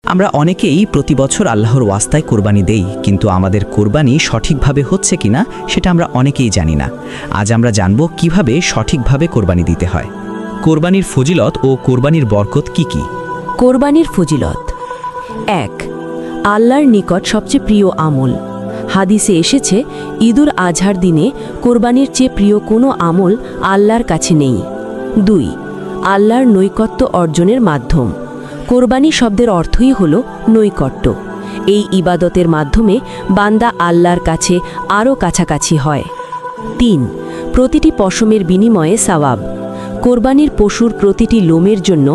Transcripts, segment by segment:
আমরা অনেকেই প্রতি বছর আল্লাহর ওয়াস্তায় কোরবানি দেই, কিন্তু আমাদের কোরবানি সঠিকভাবে হচ্ছে কিনা সেটা আমরা অনেকেই জানি না। আজ আমরা জানব কিভাবে সঠিকভাবে কোরবানি দিতে হয়। কোরবানির ফজিলত ও কোরবানির বরকত কি কি? কোরবানির ফজিলত ১. আল্লাহর নিকট সবচেয়ে প্রিয় আমল। হাদিসে এসেছে, ঈদুল আজহার দিনে কোরবানির চেয়ে প্রিয় কোনো আমল আল্লাহর কাছে নেই। ২. আল্লাহর নৈকট্য অর্জনের মাধ্যম। কোরবানি শব্দের অর্থই হল নৈকট্য। এই ইবাদতের মাধ্যমে বান্দা আল্লাহর কাছে আরও কাছাকাছি হয়। ৩. প্রতিটি পশমের বিনিময়ে সাওয়াব। কোরবানির পশুর প্রতিটি লোমের জন্য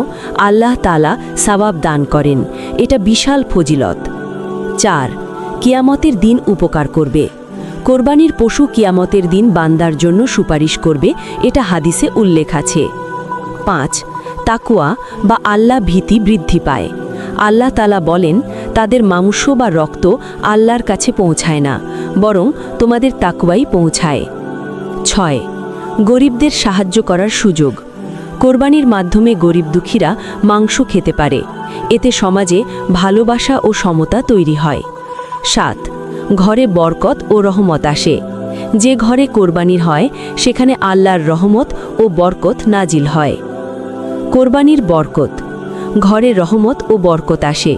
আল্লাহ তাআলা সাওয়াব দান করেন, এটা বিশাল ফজিলত। ৪. কিয়ামতের দিন উপকার করবে। কোরবানির পশু কিয়ামতের দিন বান্দার জন্য সুপারিশ করবে, এটা হাদিসে উল্লেখ আছে। ৫. তাকওয়া বা আল্লাহ ভীতি বৃদ্ধি পায়। আল্লাহ তাআলা বলেন, তাদের মাংস বা রক্ত আল্লাহর কাছে পৌঁছায় না, বরং তোমাদের তাকওয়াই পৌঁছায়। ৬. গরিবদের সাহায্য করার সুযোগ। কোরবানির মাধ্যমে গরিব দুঃখীরা মাংস খেতে পারে, এতে সমাজে ভালোবাসা ও সমতা তৈরি হয়। ৭. ঘরে বরকত ও রহমত আসে। যে ঘরে কোরবানির হয় সেখানে আল্লাহর রহমত ও বরকত নাজিল হয়। কোরবানির বরকত। ঘরে রহমত ও বরকত আসে।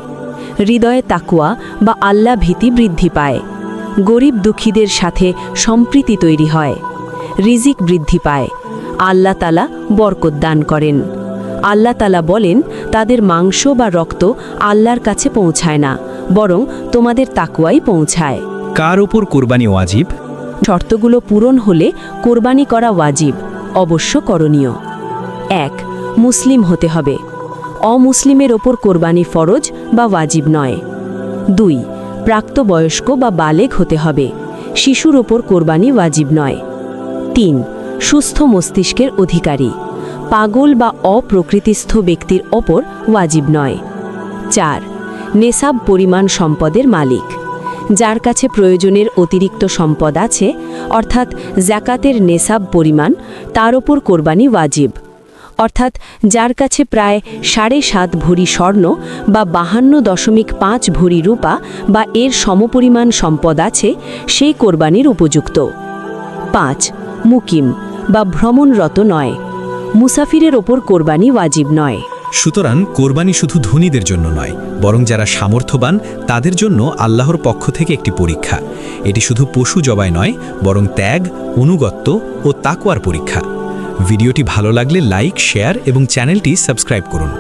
হৃদয়ে তাকওয়া বা আল্লাহ ভীতি বৃদ্ধি পায়। গরিব দুঃখীদের সাথে সম্প্রীতি তৈরি হয়। রিজিক বৃদ্ধি পায়। আল্লাহ তাআলা বরকত দান করেন। আল্লাহ তাআলা বলেন, তাদের মাংস বা রক্ত আল্লাহর কাছে পৌঁছায় না, বরং তোমাদের তাকওয়াই পৌঁছায়। কার উপর কোরবানি ওয়াজিব? শর্তগুলো পূরণ হলে কোরবানি করা ওয়াজিব, অবশ্য করণীয়। ১. মুসলিম হতে হবে। অমুসলিমের ওপর কোরবানি ফরজ বা ওয়াজিব নয়। ২. প্রাপ্তবয়স্ক বা বালেগ হতে হবে। শিশুর ওপর কোরবানি ওয়াজিব নয়। ৩. সুস্থ মস্তিষ্কের অধিকারী। পাগল বা অপ্রকৃতিস্থ ব্যক্তির ওপর ওয়াজিব নয়। ৪. নেসাব পরিমাণ সম্পদের মালিক। যার কাছে প্রয়োজনের অতিরিক্ত সম্পদ আছে, অর্থাৎ যাকাতের নেসাব পরিমাণ, তার ওপর কোরবানি ওয়াজিব। অর্থাৎ যার কাছে প্রায় ৭.৫ ভরি স্বর্ণ বা ৫২.৫ ভরি রূপা বা এর সমপরিমাণ সম্পদ আছে, সেই কোরবানির উপযুক্ত। ৫. মুকিম বা ভ্রমণরত নয়। মুসাফিরের ওপর কোরবানি ওয়াজিব নয়। সুতরাং কোরবানি শুধু ধনীদের জন্য নয়, বরং যারা সামর্থ্যবান তাদের জন্য আল্লাহর পক্ষ থেকে একটি পরীক্ষা। এটি শুধু পশু জবাই নয়, বরং ত্যাগ, অনুগত্য ও তাকওয়ার পরীক্ষা। ভিডিওটি ভালো লাগলে লাইক, শেয়ার এবং চ্যানেলটি সাবস্ক্রাইব করুন।